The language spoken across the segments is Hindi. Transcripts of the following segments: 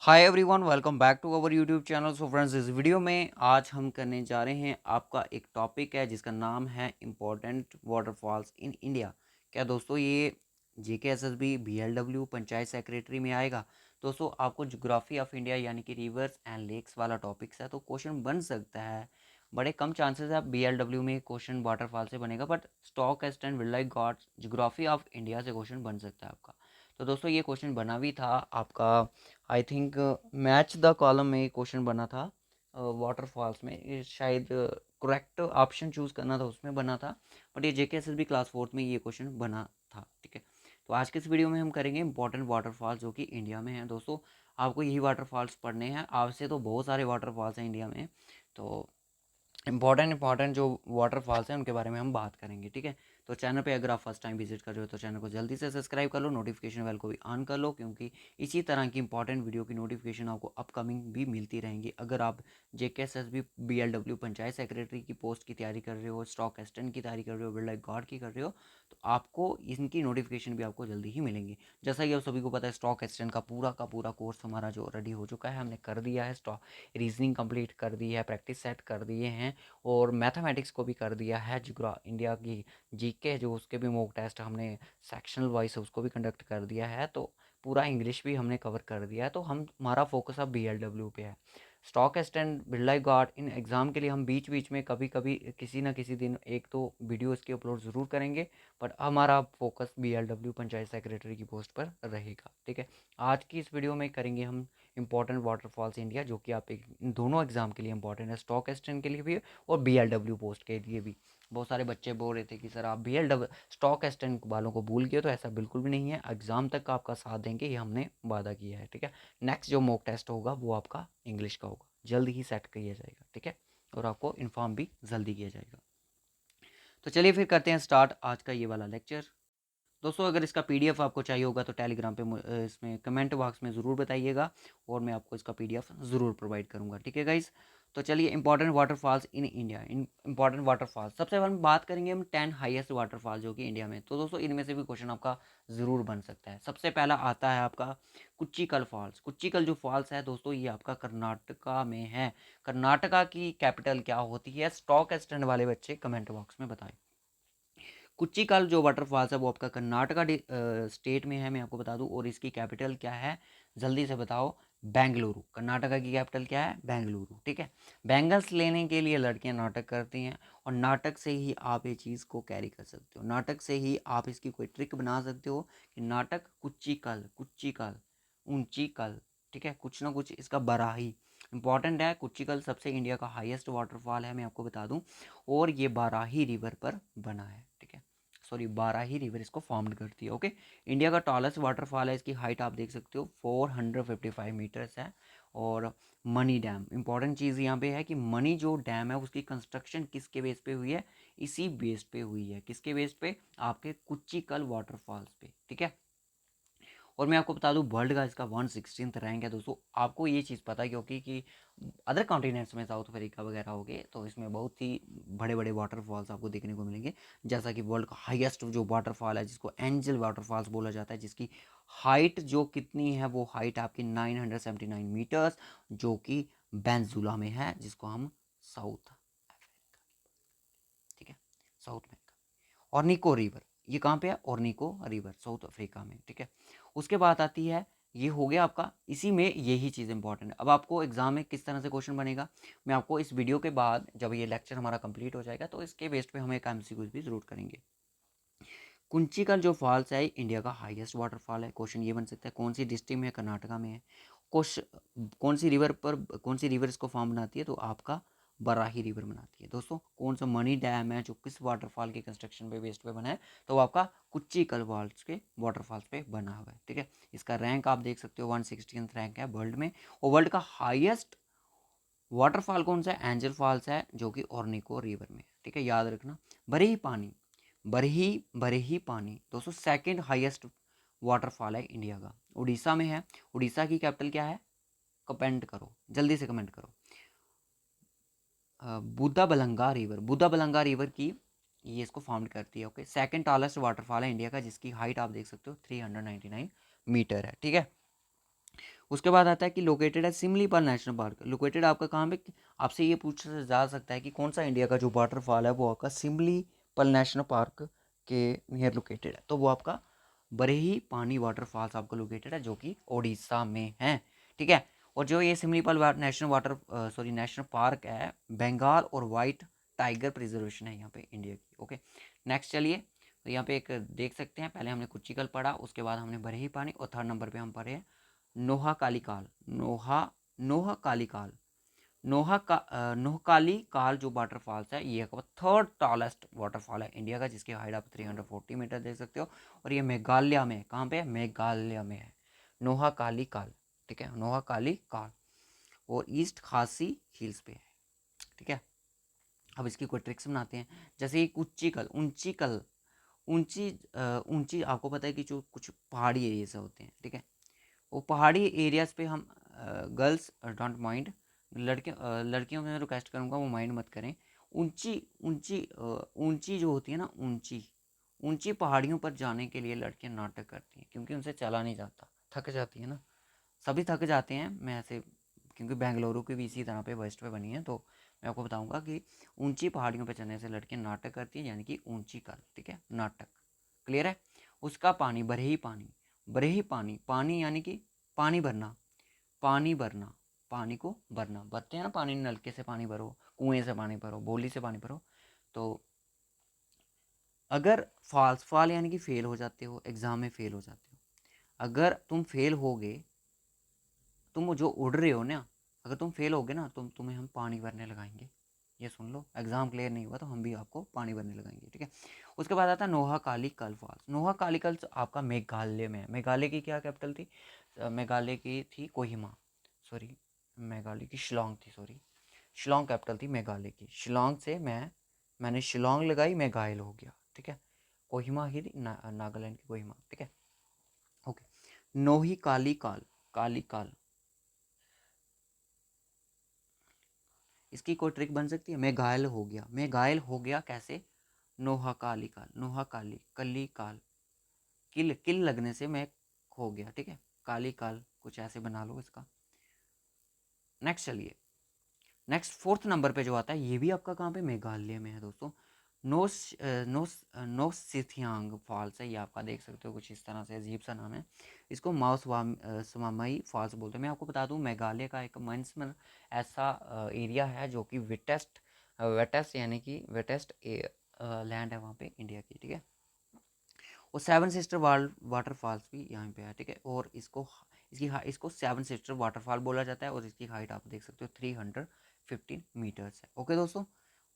Hi everyone, welcome back to our YouTube channel. So friends, इस वीडियो में आज हम करने जा रहे हैं आपका एक टॉपिक है जिसका नाम है इम्पोर्टेंट वाटरफॉल्स इन इंडिया। क्या दोस्तों ये JKSSB BLW पंचायत सेक्रेटरी में आएगा? दोस्तों आपको ज्योग्राफी ऑफ इंडिया यानी कि रिवर्स एंड लेक्स वाला टॉपिक्स है, तो क्वेश्चन बन सकता है। बड़े कम चांसेस है BLW में क्वेश्चन वाटरफॉल से बनेगा, बट स्टॉक एस्टेंट wildlife gods geography of India से क्वेश्चन बन सकता है आपका। तो दोस्तों ये क्वेश्चन बना भी था आपका, I think match the column में क्वेश्चन बना था। वाटरफॉल्स में ये शायद करेक्ट ऑप्शन चूज करना था, उसमें बना था। बट ये JKSSB क्लास फोर्थ में ये क्वेश्चन बना था। ठीक है, तो आज के इस वीडियो में हम करेंगे इंपॉर्टेंट वाटरफॉल्स जो कि इंडिया में हैं। दोस्तों आपको यही वाटरफॉल्स पढ़ने हैं, आपसे तो बहुत सारे वाटरफॉल्स हैं इंडिया में। तो इंपॉर्टेंट जो वाटरफॉल्स हैं उनके बारे में हम बात करेंगे। ठीक है, तो चैनल पे अगर आप फर्स्ट टाइम विजिट कर रहे हो तो चैनल को जल्दी से सब्सक्राइब कर लो, नोटिफिकेशन बेल को भी ऑन कर लो, क्योंकि इसी तरह की इंपॉर्टेंट वीडियो की नोटिफिकेशन आपको अपकमिंग भी मिलती रहेंगी। अगर आप JKSSB BLW पंचायत सेक्रेटरी की पोस्ट की तैयारी कर रहे हो, स्टॉक असिस्टेंट की तैयारी कर रहे हो, वाइल्ड लाइफ गार्ड की कर रहे हो, तो आपको इनकी नोटिफिकेशन भी आपको जल्दी ही मिलेंगी। जैसा कि आप सभी को पता है, स्टॉक असिस्टेंट का पूरा कोर्स हमारा जो रेडी हो चुका है, हमने कर दिया है। स्टॉक रीजनिंग कंप्लीट कर दी है, प्रैक्टिस सेट कर दिए हैं, और मैथमेटिक्स को भी कर दिया है। जिग्रा इंडिया की GK जो उसके भी मॉक टेस्ट हमने सेक्शनल वाइज उसको भी कंडक्ट कर दिया है। तो पूरा इंग्लिश भी हमने कवर कर दिया है। तो हम हमारा फोकस अब BLW पे है। स्टॉक एस्टेंट बिरला गार्ड इन एग्ज़ाम के लिए हम बीच बीच में कभी कभी किसी ना किसी दिन एक तो वीडियो इसके अपलोड ज़रूर करेंगे, बट हमारा फोकस BLW पंचायत सेक्रेटरी की पोस्ट पर रहेगा। ठीक है, आज की इस वीडियो में करेंगे हम इंपॉर्टेंट वाटरफॉल्स इंडिया, जो कि आप इन दोनों एग्जाम के लिए इंपॉर्टेंट है, स्टॉक एस्टेंट के लिए भी और BLW पोस्ट के लिए भी। बहुत सारे बच्चे बोल रहे थे कि सर आप BLW स्टॉक असिस्टेंट वालों को भूल गए, तो ऐसा बिल्कुल भी नहीं है। एग्जाम तक का आपका साथ देंगे, ये हमने वादा किया है। ठीक है, नेक्स्ट जो मॉक टेस्ट होगा वो आपका इंग्लिश का होगा, जल्द ही सेट किया जाएगा। ठीक है, और आपको इन्फॉर्म भी जल्दी किया जाएगा। तो चलिए फिर करते हैं स्टार्ट आज का ये वाला लेक्चर। दोस्तों अगर इसका PDF आपको चाहिए होगा तो टेलीग्राम पे इसमें कमेंट बॉक्स में ज़रूर बताइएगा, और मैं आपको इसका PDF ज़रूर प्रोवाइड करूँगा। ठीक है गाइस, तो चलिए important waterfalls in India. Important waterfalls सबसे पहले हम बात करेंगे हम 10 हाईएस्ट वाटरफॉल जो कि इंडिया में। तो दोस्तों इनमें से भी क्वेश्चन आपका ज़रूर बन सकता है। सबसे पहला आता है आपका कुच्चीकल फॉल्स। कुच्चीकल जो फॉल्स है दोस्तों, ये आपका कर्नाटका में है। कर्नाटका की कैपिटल क्या होती है? स्टॉक एक्सटेंड वाले बच्चे कमेंट बॉक्स में बताएं। कुच्चीकल जो वाटरफॉल्स है वो आपका कर्नाटका स्टेट में है, मैं आपको बता दूं। और इसकी कैपिटल क्या है, जल्दी से बताओ। बेंगलुरु। कर्नाटका की कैपिटल क्या है? बेंगलुरु। ठीक है, बैंगल्स लेने के लिए लड़कियां नाटक करती हैं, और नाटक से ही आप ये चीज़ को कैरी कर सकते हो। नाटक से ही आप इसकी कोई ट्रिक बना सकते हो कि नाटक कुच्चीकल, कुच्चीकल, ऊंची कल। ठीक है, कुछ ना कुछ इसका बराही इंपॉर्टेंट है। कुच्चीकल सबसे इंडिया का हाईएस्ट वाटरफॉल है, मैं आपको बता दूं, और ये बाराही रिवर पर बना है। ठीक है, सॉरी बाराही रिवर इसको फॉर्म करती है। ओके, इंडिया का टॉलेस्ट वाटरफॉल है, इसकी हाइट आप देख सकते हो 455 मीटर्स है। और मनी डैम, इंपॉर्टेंट चीज़ यहाँ पे है कि मनी जो डैम है उसकी कंस्ट्रक्शन किसके बेस पे हुई है? इसी बेस पे हुई है। किसके बेस पे? आपके कुच्चीकल वाटरफॉल्स पे। ठीक है, और मैं आपको बता दूं वर्ल्ड का इसका 116th रैंक है। दोस्तों आपको ये चीज़ पता है क्योंकि कि अदर कॉन्टिनेंट्स में साउथ अफ्रीका वगैरह हो गए, तो इसमें बहुत ही बड़े बड़े वाटरफॉल्स आपको देखने को मिलेंगे। जैसा कि वर्ल्ड का हाईएस्ट जो वाटरफॉल है जिसको एंजल वाटरफॉल्स बोला जाता है, जिसकी हाइट जो कितनी है, वो हाइट आपकी 979 मीटर्स, जो कि बेंजुला में है, जिसको हम साउथ अफ्रीका, ठीक है, साउथ में। ऑर्निको रिवर, ये कहाँ पे है? ऑर्निको रिवर साउथ अफ्रीका में। ठीक है, उसके बाद आती है, ये हो गया आपका, इसी में यही चीज़ इंपॉर्टेंट है। अब आपको एग्जाम में किस तरह से क्वेश्चन बनेगा, मैं आपको इस वीडियो के बाद जब ये लेक्चर हमारा कंप्लीट हो जाएगा तो इसके बेस्ड पे हम एक MCQs भी जरूर करेंगे। कुंचिकल जो फॉल्स है इंडिया का हाईएस्ट वाटरफॉल है। क्वेश्चन ये बन सकता है कौन सी डिस्ट्रिक्ट में है? कर्नाटका में है। क्वेश्चन कौन सी रिवर पर, कौन सी रिवर इसको फॉर्म बनाती है? तो आपका बराही रिवर बनाती है। दोस्तों कौन सा मनी डैम है जो किस वाटरफॉल के कंस्ट्रक्शन पे बेस्ड पे बना है? तो वो आपका कुच्चीकल फॉल्स के वाटरफॉल्स पे बना हुआ है। ठीक है, इसका रैंक आप देख सकते हो 116th रैंक है वर्ल्ड में। और वर्ल्ड का हाईएस्ट वाटरफॉल कौन सा है? एंजल फॉल्स है, जो कि ऑर्निको रिवर में है। ठीक है, याद रखना। बरही पानी, बरही बरही पानी दोस्तों सेकंड हाईएस्ट वाटरफॉल है इंडिया का, उड़ीसा में है। उड़ीसा की कैपिटल क्या है? कमेंट करो, जल्दी से कमेंट करो। बुद्धा बलंगा रिवर, बुद्धा बलंगा रिवर की ये इसको फॉर्म करती है। ओके, सेकंड टॉलेस्ट वाटरफॉल है इंडिया का, जिसकी हाइट आप देख सकते हो 399 मीटर है। ठीक है, उसके बाद आता है कि लोकेटेड है सिमलीपाल नेशनल पार्क। लोकेटेड आपका कहाँ पे, आपसे ये पूछा जा सकता है कि कौन सा इंडिया का जो वाटरफॉल है वो आपका सिमलीपाल नेशनल पार्क के नियर लोकेटेड है, तो वो आपका बरही पानी वाटरफॉल्स आपका लोकेटेड है जो कि ओडिशा में है, ठीक है। और जो ये सिमलीपाल नेशनल पार्क है, बंगाल और वाइट टाइगर प्रिजर्वेशन है यहाँ पे इंडिया की। ओके, नेक्स्ट चलिए, तो यहाँ पे एक देख सकते हैं, पहले हमने कुचिकल पढ़ा, उसके बाद हमने बरही पानी, और थर्ड नंबर पे हम पढ़े हैं नोहाकालीकाल। नोहाकालीकाल नोहकाली काल जो वाटरफॉल्स है, ये थर्ड टॉलेस्ट वाटरफॉल है इंडिया का, जिसकी हाइट आप 340 मीटर देख सकते हो, और ये मेघालय में, कहाँ पे है, मेघालय में है, नोहाकाली काल, ठीक है, नोहाकाली काल, और ईस्ट खासी हिल्स पे है, ठीक है। अब इसकी कोई ट्रिक्स बनाते हैं, जैसे एक ऊंची आपको पता है कि जो कुछ पहाड़ी एरिया से होते हैं, ठीक है, वो पहाड़ी एरियाज पे हम गर्ल्स डोंट माइंड, लड़कियों में रिक्वेस्ट करूँगा वो माइंड मत करें, ऊंची ऊंची ऊंची जो होती है ना, ऊंची ऊंची पहाड़ियों पर जाने के लिए लड़कियां नाटक करती हैं, क्योंकि उनसे चला नहीं जाता, थक जाती है ना, सभी थक जाते हैं। मैं ऐसे, क्योंकि बेंगलुरु की भी इसी तरह पे वेस्ट पे बनी है, तो मैं आपको बताऊंगा कि ऊंची पहाड़ियों पर चढ़ने से लड़कियां नाटक करती हैं, यानी कि ऊंची कल, ठीक है, नाटक, क्लियर है। उसका पानी बरही पानी, बरही पानी, पानी यानी कि पानी भरना, पानी भरना, पानी को भरना, भरते हैं ना पानी, नलके से पानी भरो, कुएं से पानी भरो, बोली से पानी भरो, तो अगर फॉल यानी कि फेल हो जाते हो, एग्जाम में फेल हो जाते हो, अगर तुम फेल हो गए, तुम जो उड़ रहे हो ना, अगर तुम फेल हो गए ना, तुम्हें हम पानी भरने लगाएंगे, ये सुन लो, एग्जाम क्लियर नहीं हुआ तो हम भी आपको पानी भरने लगाएंगे, ठीक है। उसके बाद आता है नोहाकालीकल फॉल्स। नोहाकालीकल आपका मेघालय में है। मेघालय की क्या कैपिटल थी, मेघालय की थी कोहिमा, सॉरी, मेघालय की शिलोंग थी, सॉरी, शिलोंग कैपिटल थी मेघालय की। शिलोंग से मैंने शिलोंग लगाई, मैं घायल हो गया, ठीक है। कोहिमा ही थी, नागालैंड की कोहिमा, ठीक है। ओके, नोही काली काल, काली काल, इसकी कोई ट्रिक बन सकती है, मैं घायल हो गया, मैं घायल हो गया कैसे, नोहा काली काल, नोहा काली कली काल, किल किल लगने से मैं हो गया, ठीक है, काली काल, कुछ ऐसे बना लो इसका। नेक्स्ट चलिए, नेक्स्ट फोर्थ नंबर पे जो आता है, ये भी आपका कहाँ पे, मेघालय में है दोस्तों, नोसिथियांग फॉल्स है, ये आपका देख सकते हो, कुछ इस तरह से अजीब सा नाम है, इसको स्वामई फॉल्स बोलते हैं। मैं आपको बता दूं, मेघालय का एक मंसमर ऐसा एरिया है जो कि वेटेस्ट यानी कि वेटेस्ट लैंड है वहाँ पे इंडिया की, ठीक है। और सेवन सिस्टर वाटरफॉल्स भी यहाँ पे है, ठीक है, और इसको सेवन सिस्टर वाटरफॉल बोला जाता है, और इसकी हाइट आप देख सकते हो 315 मीटर्स है। ओके दोस्तों,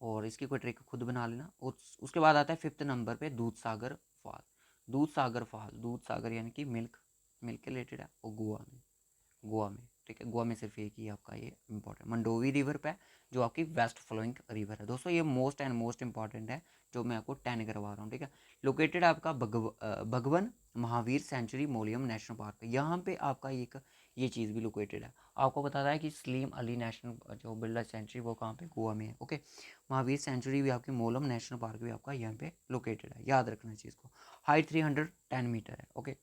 और इसकी कोई ट्रिक खुद बना लेना। उसके बाद आता है फिफ्थ नंबर पे दूध सागर फॉल। दूध सागर यानी कि मिल्क, मिल्क के रिलेटेड है, और गोवा में, ठीक है, गोवा में सिर्फ एक ही आपका ये इंपॉर्टेंट मंडोवी रिवर पे, जो आपकी वेस्ट फ्लोइंग रिवर है दोस्तों, ये मोस्ट इंपॉर्टेंट है, जो मैं आपको 10 करवा रहा हूँ, ठीक है। लोकेटेड आपका भगवन महावीर सेंचुरी मोलियम नेशनल पार्क, यहाँ पे आपका एक ये चीज़ भी लोकेटेड है। आपको बताता है कि सलीम अली नेशनल जो बिरला सेंचुरी वो कहाँ पे, गोवा में है, ओके। महावीर सेंचुरी भी आपकी, मोलम नेशनल पार्क भी आपका यहाँ पे लोकेटेड है, याद रखना इस चीज़ को। हाइट 310 मीटर है, ओके।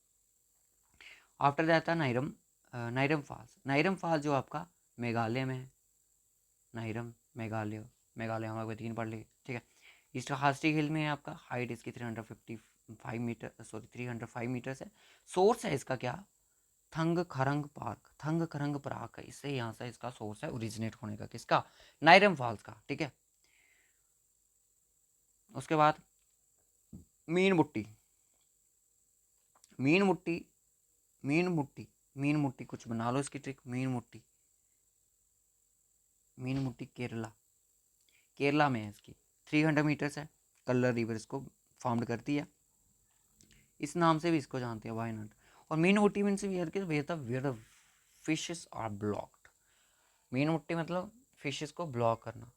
आफ्टर दैट था नाइरम फॉल्स। नाइरम फॉल्स जो आपका मेघालय में है, नाइरम मेघालय, मेघालय हम लोग 3 पढ़ लिए, ठीक है। ईस्ट हास्टी हिल में है आपका, हाइट इसकी 355 मीटर, सॉरी 305 मीटर्स है। सोर्स है इसका क्या, थंग खरंग पार्क, थंग खरंग पार्क है, इससे यहाँ से इसका सोर्स है ओरिजिनेट होने का, किसका, नाइरम फॉल्स का, ठीक है। उसके बाद मीन मुट्टी, मीन मुट्टी, मीन मुट्टी, मीन मुट्टी कुछ बना लो इसकी ट्रिक, मीन मुट्टी, मीन मुट्टी केरला, केरला में है इसकी, 300 मीटर्स है। कल्लर रिवर इसको फॉर्म करती है, इस नाम से भी इसको जानते हैं, वाई नॉट। और Meenmutty means where the fishes are blocked, Meenmutty मतलब फिशेस को ब्लॉक करना,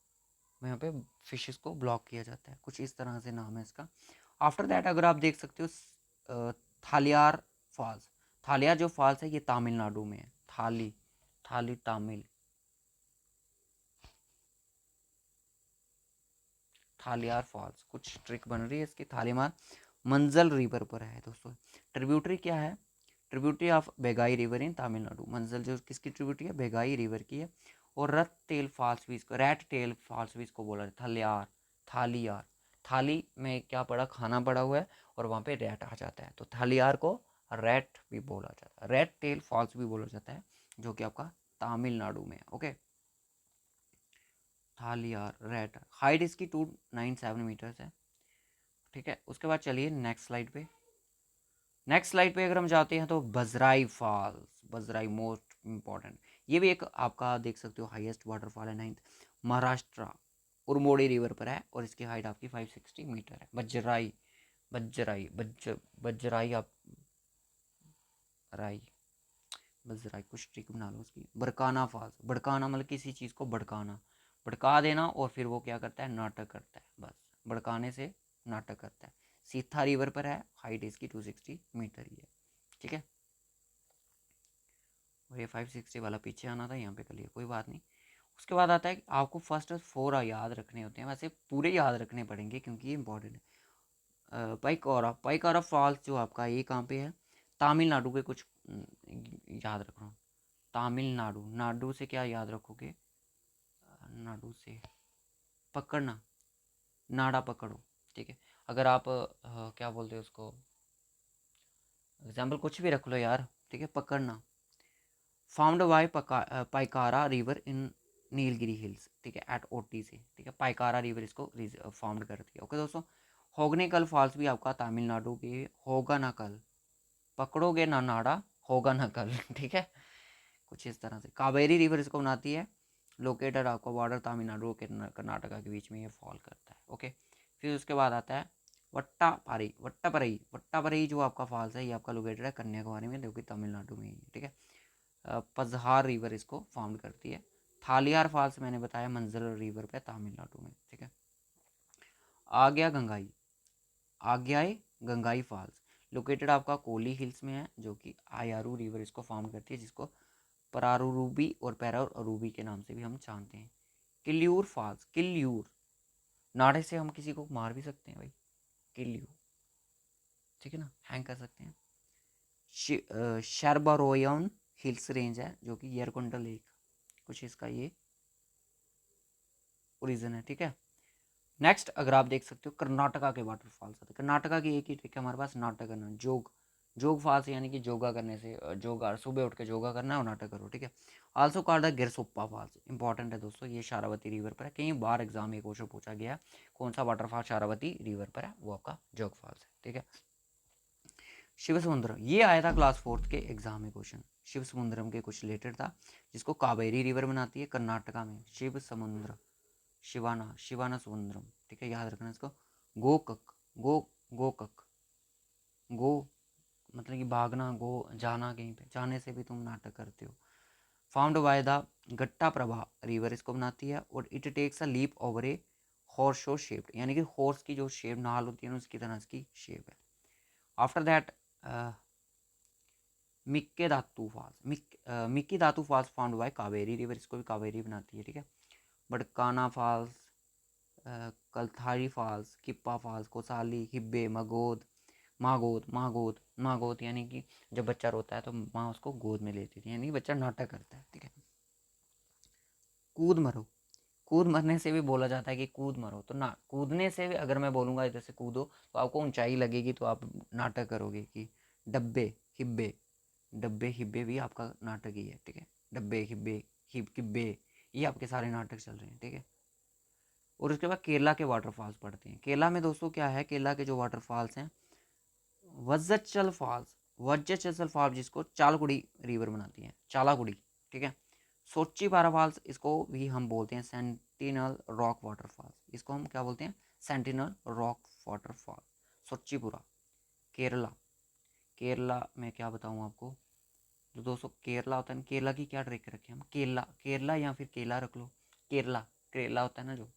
यहाँ पे फिशेस को ब्लॉक किया जाता है, कुछ इस तरह से नाम है इसका। आफ्टर दैट अगर आप देख सकते हो थालियार फॉल्स, थालियार जो फॉल्स है ये तमिलनाडु में है, थाली तमिल, थालियार फॉल्स, कुछ ट्रिक बन रही है इसकी, थालीमार मंजल रिवर पर है दोस्तों। ट्रिब्यूटरी क्या है, tributary of Vaigai river in Tamil Nadu. मंजल जो किसकी ट्रिब्यूटरी है, बेगाई रिवर की है। और रत टेल फॉल्स भी इसको, रैट टेल फॉल्स भी इसको बोला है, थलियार, थालियार। थाली में क्या पड़ा, खाना पड़ा हुआ है और वहाँ पे रैट आ जाता है, तो थालियार को रैट भी बोला जाता है, रैट टेल फॉल्स भी बोला जाता है, जो कि आपका तमिलनाडु में है। ओके, थालियार रैट, हाइट इसकी 297 मीटर्स है। ठीक है, उसके बाद चलिए नेक्स्ट स्लाइड पे। नेक्स्ट स्लाइड पे अगर हम जाते हैं तो बजराई फॉल्स, बजराई मोस्ट इम्पॉर्टेंट, ये भी एक आपका देख सकते हो हाईएस्ट वाटरफॉल है, 9th महाराष्ट्र उरमोड़ी रिवर पर है और इसकी हाइट आपकी 560 मीटर है। बजराई, बजराई बजराई आप राई, बजराई कुछ ट्रिक बना लो उसकी। बड़काना फॉल्स, बड़काना मतलब किसी चीज़ को भड़काना, भड़का देना और फिर वो क्या करता है, नाटक करता है, बस भड़काने से नाटक करता है। सीथा रिवर पर है, हाइट इसकी 260 मीटर ही है। ठीक है, और ये 560 वाला पीछे आना था, यहाँ पे कर लिया, कोई बात नहीं। उसके बाद आता है कि आपको फर्स्ट 4 याद रखने होते हैं, वैसे पूरे याद रखने पड़ेंगे क्योंकि ये इंपॉर्टेंट है। पाइकारा, पाइकारा फॉल्स जो आपका ये कहाँ पे है, तमिलनाडु के कुछ याद रख रहा हूँ। तमिलनाडु, नाडु से क्या याद रखोगे, नाडु से पकड़ना, नाड़ा पकड़ो। ठीक है, अगर आप क्या बोलते हो उसको, एग्जाम्पल कुछ भी रख लो यार। ठीक है, पकड़ना, found by Pykara river in Nilgiri hills. ठीक है, एट ओटी से। ठीक है, पाइकारा रिवर इसको फाउंड करती है। ओके दोस्तों, होगनेकल फॉल्स भी आपका तमिलनाडु के, होगा ना कल, पकड़ोगे ना नाड़ा, होगा ना कल। ठीक है, कुछ इस तरह से कावेरी रिवर इसको बनाती है, लोकेटेड आपका बॉर्डर तमिलनाडु के कर्नाटका के बीच में ये फॉल करता है। ओके, फिर उसके बाद आता है वट्टापारी, वट्टापरई, वट्टापरई जो आपका फॉल्स है ये आपका लोकेटेड है कन्याकुमारी में, जो कि तमिलनाडु में ही है। ठीक है, पजहार रिवर इसको फॉर्म करती है। थालियार फॉल्स मैंने बताया मंजर रिवर पे तमिलनाडु में। ठीक है, आग्या गंगाई, आग्याई गंगाई फॉल्स लोकेटेड आपका कोली हिल्स में है, जो कि आयारू रिवर इसको फॉर्म करती है, जिसको परारूबी और पैरारूबी के नाम से भी हम जानते हैं। किल्यूर फॉल्स, किल्यूर, नाड़े से हम किसी को मार भी सकते हैं भाई, किल्यूर। ठीक है ना, हैंग कर सकते हैं। शर्बारोयन हिल्स रेंज है, जो कि येरकुंडा लेक, कुछ इसका ये ओरिजिन है। ठीक है, नेक्स्ट अगर आप देख सकते हो कर्नाटका के वाटरफॉल्स आते हैं। कर्नाटका की एक ही ट्रिक है हमारे पास, नाटक करना, जोग, जोग फॉल्स यानी कि जोगा करने से, जोगा सुबह उठ के जोगा करना है और नाटक करो। ठीक है, also called the Gersoppa falls, important है दोस्तों, ये शारावती रिवर पर है, कई बार एग्जाम में क्वेश्चन पूछा गया है, कौन सा वाटरफॉल शारावती रिवर पर है, वो आपका जोग फॉल्स है। ठीक है, शिव समुद्रम, ये आया था क्लास 4th के एग्जाम में क्वेश्चन, शिव समुद्रम के कुछ रिलेटेड था, जिसको कावेरी रिवर बनाती है कर्नाटका में, शिव समुद्र, शिवाना, शिवाना समुद्रम। ठीक है, याद रखना इसको। गोकक, गोकक, गो मतलब कि भागना, गो जाना, कहीं पे जाने से भी तुम नाटक करते हो। Found by the Ghataprabha river इसको बनाती है, और it takes a leap over a horseshoe shape, यानी कि हॉर्स की जो शेप नाल होती है ना, उसकी तरह इसकी शेप है। After that Mekedatu falls, Mekedatu falls found by Kaveri river, इसको भी कावेरी बनाती है। ठीक है, Barkana falls, Kalhatti falls, Kippa falls, Kosalli, Hebbe, Magod, Magod, Magod, Magod यानी कि जब बच्चा रोता है तो माँ उसको गोद में लेती थी, यानी बच्चा नाटक करता है। ठीक है, कूद मरो, कूद मरने से भी बोला जाता है कि कूद मरो, तो ना कूदने से भी अगर मैं बोलूँगा इधर से कूदो तो आपको ऊंचाई लगेगी, तो आप नाटक करोगे कि डब्बे हिब्बे, डब्बे हिब्बे भी आपका नाटक ही है। ठीक है, डब्बे हिब्बे, हिब किब्बे, ये आपके सारे नाटक चल रहे हैं। ठीक है, और उसके बाद केरला के वाटरफॉल्स पढ़ते हैं। केरला में दोस्तों क्या है, केरला के जो वाटरफॉल्स हैं, वज्जचल फॉल्स, वज्जचल फॉल्स जिसको चालकुड़ी रिवर बनाती है, चालाकुड़ी। ठीक है, सोची पारा फॉल्स, इसको भी हम बोलते हैं सेंटिनल रॉक वाटरफॉल्स, इसको हम क्या बोलते हैं, sentinel rock waterfall. Soochipara, Kerala, Kerala में क्या बताऊँ आपको, जो दोस्तों केरला होता है ना, केरला की क्या ट्रिक रखें हम, केरला, केरला या फिर केला रख लो, केरला, करेला होता है ना जो,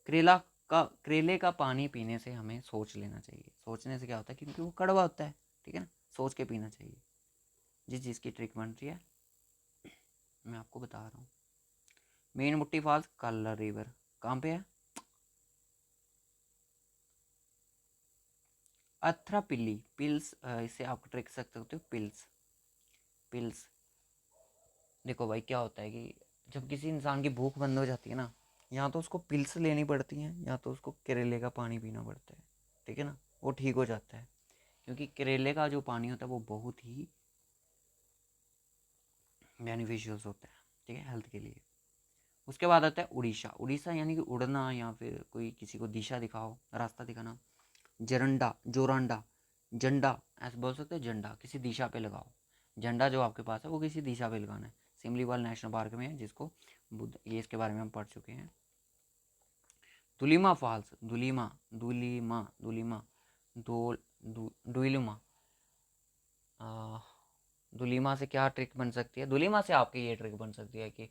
करेला का, करेले का पानी पीने से हमें सोच लेना चाहिए, सोचने से क्या होता है, क्योंकि वो कड़वा होता है। ठीक है ना, सोच के पीना चाहिए। जिस चीज़ की ट्रिक बन रही है मैं आपको बता रहा हूँ। मेन मुट्टी फॉल्स कल्लर रिवर कहाँ पे है, अथरापिल्ली पिल्स, इसे आप ट्रिक सकते हो पिल्स। पिल्स देखो भाई क्या होता है कि जब किसी इंसान की भूख बंद हो जाती है ना, या तो उसको पिल्स लेनी पड़ती हैं या तो उसको करेले का पानी पीना पड़ता है, ठीक है ना, वो ठीक हो जाता है। क्योंकि करेले का जो पानी होता है वो बहुत ही बेनिफिशियल्स होता है, ठीक है, हेल्थ के लिए। उसके बाद आता है उड़ीसा। उड़ीसा यानी कि उड़ना या फिर कोई किसी को दिशा दिखाओ, रास्ता दिखाना। जरंडा, जोरांडा, झंडा ऐसे बोल सकते हैं, झंडा किसी दिशा पे लगाओ। झंडा जो आपके पास है वो किसी दिशा पे लगाना है। सिमलीपाल नेशनल पार्क में है, जिसको बुद्ध, ये इसके बारे में हम पढ़ चुके हैं। दुलीमा फॉल्स, दुलीमा, दुलीमा, दुलीमा, दुलीमा, दुलीमा से क्या ट्रिक बन सकती है? दुलीमा से आपकी ये ट्रिक बन सकती है कि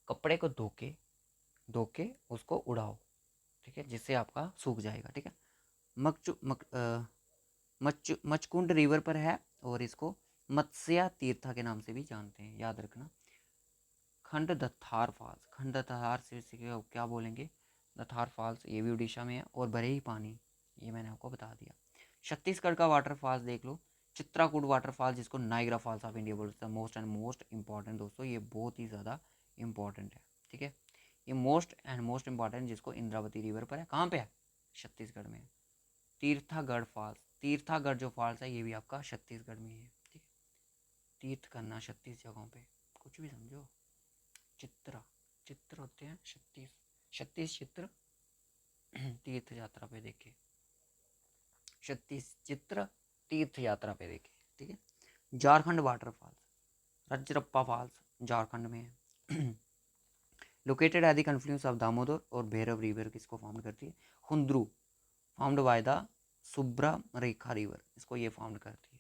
कपड़े को धो के उसको उड़ाओ, ठीक है, जिससे आपका सूख जाएगा, ठीक है। मचकुंड रिवर पर है और इसको मत्स्या तीर्था के नाम से भी जानते हैं, याद रखना। खंडदथार फॉल्स, खंडदथार से क्या बोलेंगे? दथार फॉल्स, ये भी उड़ीसा में है और भरे ही पानी, ये मैंने आपको बता दिया। छत्तीसगढ़ का वाटरफॉल्स देख लो, चित्राकूट वाटरफॉल, जिसको नाइग्रा फॉल्स ऑफ इंडिया बोलते हैं। मोस्ट एंड मोस्ट इंपॉर्टेंट दोस्तों, ये बहुत ही ज़्यादा इंपॉर्टेंट है, ठीक है। ये मोस्ट एंड मोस्ट इंपॉर्टेंट, जिसको इंद्रावती रिवर पर है, कहाँ पे है? छत्तीसगढ़ में। तीर्थागढ़ फॉल्स, तीर्थागढ़ जो फॉल्स है ये भी आपका छत्तीसगढ़ में है, ठीक है। तीर्थ करना 36 जगहों पे, कुछ भी समझो। चित्र, चित्र होते हैं 36, 36 चित्र तीर्थ यात्रा पे देखे, 36 चित्र तीर्थ यात्रा पे देखे, ठीक है। झारखंड वाटरफॉल्स, रजरप्पा फॉल्स झारखंड में है। Located at the confluence of Damodar और भैरव रिवर, किसको फॉर्म करती है? Hundru, formed by the Subarnarekha river, इसको ये फॉर्म करती है।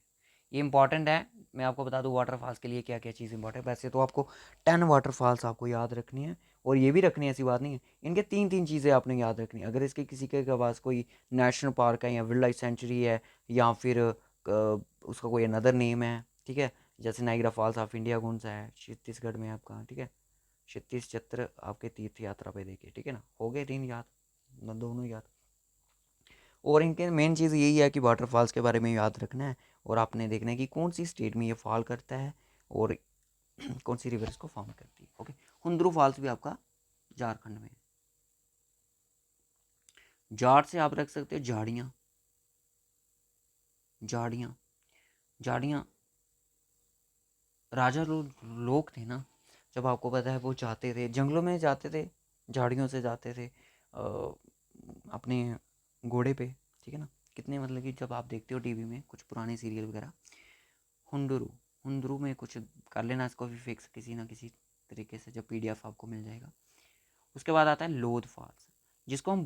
ये इंपॉर्टेंट है। मैं आपको बता दूं वाटरफॉल्स के लिए क्या क्या चीज़ इंपॉर्टेंट है। वैसे तो आपको 10 वाटरफॉल्स आपको याद रखनी है, और ये भी रखनी है, ऐसी बात नहीं है। इनके तीन तीन चीज़ें आपने याद रखनी है। अगर इसके किसी के पास कोई नेशनल पार्क है या वाइल्ड लाइफ सेंचुरी है या फिर उसका कोई अनदर नेम है, ठीक है, जैसे नाइग्रा फॉल्स ऑफ इंडिया कौन सा है? छत्तीसगढ़ में आपका, ठीक है। 36 चित्र आपके तीर्थ यात्रा पे देखे, ठीक है ना, हो गए 3 याद, दोनों याद। और इनके मेन चीज़ यही है कि वाटरफॉल्स के बारे में याद रखना है, और आपने देखना है कि कौन सी स्टेट में ये फॉल करता है और कौन सी रिवर इसको फॉर्म करती है। ओके, हुंद्रू फॉल्स भी आपका झारखंड में है। जाट से आप रख सकते हो झाड़ियाँ, झाड़ियाँ, झाड़ियाँ। राजा लोग थे ना, जब आपको पता है वो जाते थे जंगलों में, जाते थे झाड़ियों से, जाते थे अपने घोड़े पे, ठीक है ना। कितने मतलब कि जब आप देखते हो टीवी में कुछ पुराने सीरियल वगैरह, हुंडुरु, हुंदरू में कुछ कर लेना इसको भी फिक्स किसी ना किसी तरीके से, जब पीडीएफ आपको मिल जाएगा। उसके बाद आता है लोध फॉल्स, जिसको हम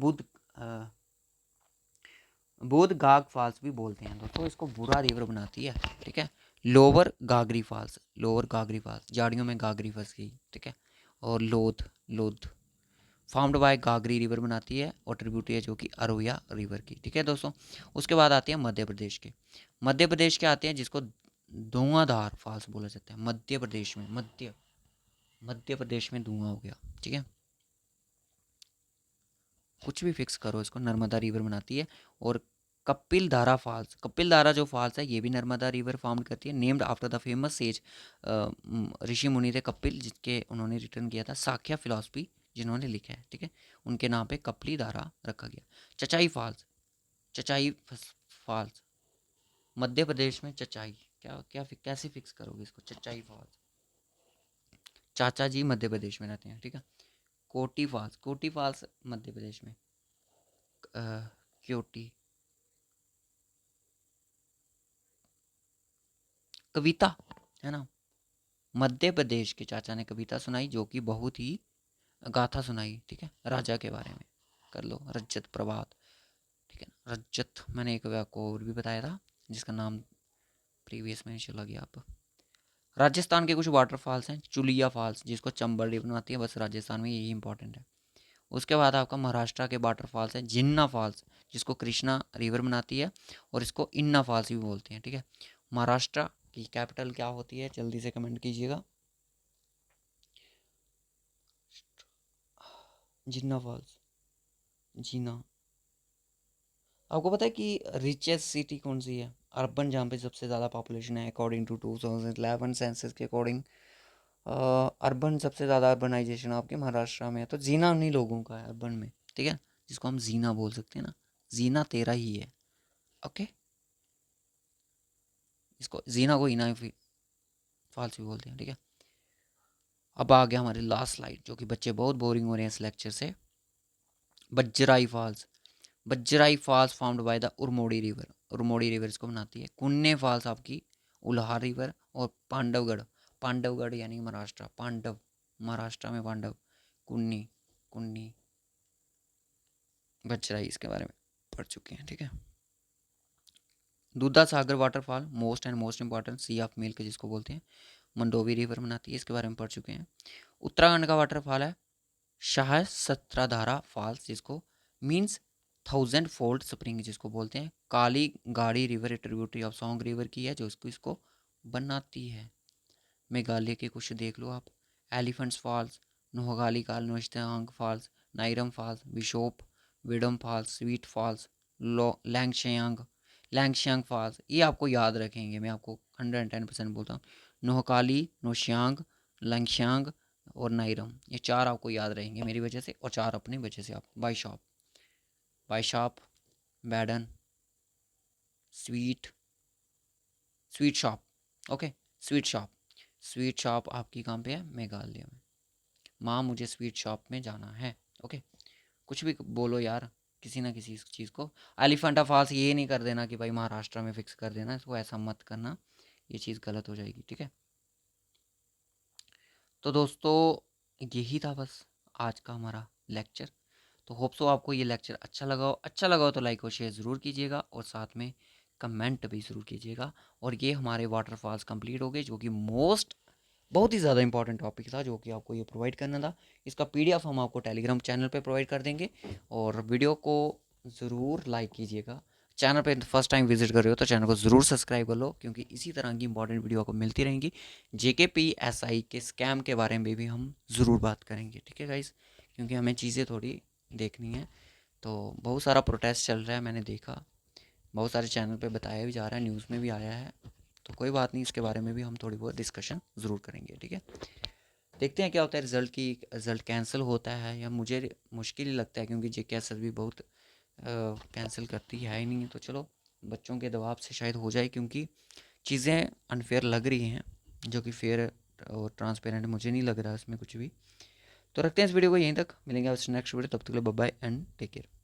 बुध गाग फॉल्स भी बोलते हैं दोस्तों। इसको बुरा रिवर बनाती है, ठीक है। लोअर गागरी फॉल्स, लोअर गागरी फॉल्स, झाड़ियों में गागरी फंस गई, ठीक है। और लोध, लोध फार्म्ड बाय गागरी रिवर बनाती है और ट्रिब्यूटरी है जो कि अरोया रिवर की, ठीक है दोस्तों। उसके बाद आते हैं मध्य प्रदेश के, मध्य प्रदेश के आते हैं जिसको धुआंधार फॉल्स बोला जाता है। मध्य प्रदेश में, मध्य प्रदेश में धुआं हो गया, ठीक है, कुछ भी फिक्स करो इसको, नर्मदा रिवर बनाती है। और कपिल धारा फॉल्स, कपिल धारा जो फॉल्स है ये भी नर्मदा रिवर फॉर्म करती है। Named after the famous sage ऋषि मुनि थे कपिल, जिसके उन्होंने रिटर्न किया था साख्या फिलॉसफी, जिन्होंने लिखा है, ठीक है, उनके नाम पे कपिली धारा रखा गया। चचाई फॉल्स, चचाई फॉल्स मध्य प्रदेश में, चचाई, क्या क्या कैसे फिक्स करोगे इसको? चचाई फॉल्स, चाचा जी मध्य प्रदेश में रहते हैं, ठीक है। कोटी फॉल्स, कोटी फॉल्स मध्य प्रदेश में, क्योटी। कविता है ना, मध्य प्रदेश के चाचा ने कविता सुनाई जो कि बहुत ही, गाथा सुनाई, ठीक है, राजा के बारे में। कर लो रजत प्रभात, ठीक है, रजत मैंने एक आपको और भी बताया था जिसका नाम प्रीवियस में चला गया। आप राजस्थान के कुछ वाटरफॉल्स हैं, चुलिया फॉल्स, जिसको चंबल रिवर बनाती है, बस राजस्थान में यही इंपॉर्टेंट है। उसके बाद आपका महाराष्ट्र के वाटरफॉल्स है जिन्ना फॉल्स, जिसको कृष्णा रिवर बनाती है, और इसको इन्ना फॉल्स भी बोलते हैं, ठीक है। महाराष्ट्र की कैपिटल क्या होती है? जल्दी से कमेंट कीजिएगा। जिन्ना फॉल्स, जीना, आपको पता है कि रिचेस्ट सिटी कौन सी है, अर्बन, जहाँ पे सबसे ज़्यादा पॉपुलेशन है अकॉर्डिंग टू 2011 सेंसस के अकॉर्डिंग। अर्बन सबसे ज़्यादा अर्बनाइजेशन आपके महाराष्ट्र में है, तो जीना उन्हीं लोगों का है अर्बन में, ठीक है, जिसको हम जीना बोल सकते हैं ना, जीना तेरा ही है। ओके, इसको जीना को इना फॉल्स भी बोलते हैं, ठीक है। अब आ गया हमारी लास्ट स्लाइड, जो कि बच्चे बहुत बोरिंग हो रहे हैं इस लेक्चर से। Vajrai falls. Vajrai falls found by the Urmodi river. Urmodi river इसको बनाती है। कुन्ने फॉल्स आपकी उल्हार रिवर। और पांडवगढ़। पांडवगढ़ यानी महाराष्ट्र, पांडव महाराष्ट्र में पांडव। कुन्नी, कुन्नी, बज्जराई इसके बारे में पढ़ चुके हैं, ठीक है। Dudh Sagar waterfall most and most important, sea of milk जिसको बोलते हैं, मंडोवी रिवर बनाती है, इसके बारे में पढ़ चुके हैं। उत्तराखंड का वाटरफॉल है शाह सत्राधारा फॉल्स, जिसको मीन्स 1000 फोल्ड स्प्रिंग जिसको बोलते हैं। काली गाड़ी river tributary of song river की है, जो इसको बनाती है। मेघालय के कुछ देख लो आप। Elephants falls, Nohkalikai Nohsngithiang falls, Nairam falls, Bishop, Beadon falls, sweet falls, लो लैंगशयांग, लैंगशयांग फॉल्स। ये आपको याद रखेंगे, मैं आपको 110% बोलता हूँ। नोहकाली, नोशियांग, लैंगशयांग और नाइरम, ये चार आपको याद रहेंगे मेरी वजह से, और चार अपनी वजह से। आप Bishop, Bishop, Beadon, sweet, sweet shop, okay, sweet shop. Sweet shop आपकी कहाँ पे है? मेघालय में। माँ मुझे स्वीट शॉप में जाना है, ओके। कुछ भी बोलो यार, किसी ना किसी चीज़ को। एलिफेंटा फॉल्स ये नहीं कर देना कि भाई महाराष्ट्र में फिक्स कर देना, इसको ऐसा मत करना, ये चीज़ गलत हो जाएगी, ठीक है। तो दोस्तों यही था बस आज का हमारा लेक्चर। तो होप सो आपको ये लेक्चर अच्छा लगा हो तो लाइक और शेयर ज़रूर कीजिएगा, और साथ में कमेंट भी ज़रूर कीजिएगा। और ये हमारे वाटरफॉल्स कंप्लीट हो गए, जो कि बहुत ही ज़्यादा इंपॉर्टेंट टॉपिक था, जो कि आपको ये प्रोवाइड करना था। इसका पीडीएफ हम आपको टेलीग्राम चैनल पे प्रोवाइड कर देंगे। और वीडियो को ज़रूर लाइक कीजिएगा। चैनल पे फर्स्ट टाइम विजिट कर रहे हो तो चैनल को ज़रूर सब्सक्राइब कर लो, क्योंकि इसी तरह की इंपॉर्टेंट वीडियो आपको मिलती रहेंगी। JKPSI के स्कैम के बारे में भी हम ज़रूर बात करेंगे, ठीक है गाइस, क्योंकि हमें चीज़ें थोड़ी देखनी है। तो बहुत सारा प्रोटेस्ट चल रहा है, मैंने देखा, बहुत सारे चैनल पे बताया भी जा रहा है, न्यूज़ में भी आया है। तो कोई बात नहीं, इसके बारे में भी हम थोड़ी बहुत डिस्कशन ज़रूर करेंगे, ठीक है। देखते हैं क्या होता है, रिज़ल्ट कैंसिल होता है या मुझे मुश्किल ही लगता है, क्योंकि JKSS भी बहुत कैंसिल करती है ही नहीं है। तो चलो, बच्चों के दबाव से शायद हो जाए, क्योंकि चीज़ें अनफेयर लग रही हैं, जो कि फेयर और ट्रांसपेरेंट मुझे नहीं लग रहा इसमें कुछ भी। तो रखते हैं इस वीडियो को यहीं तक, मिलेंगे नेक्स्ट वीडियो, तब तक के लिए bye bye and take care.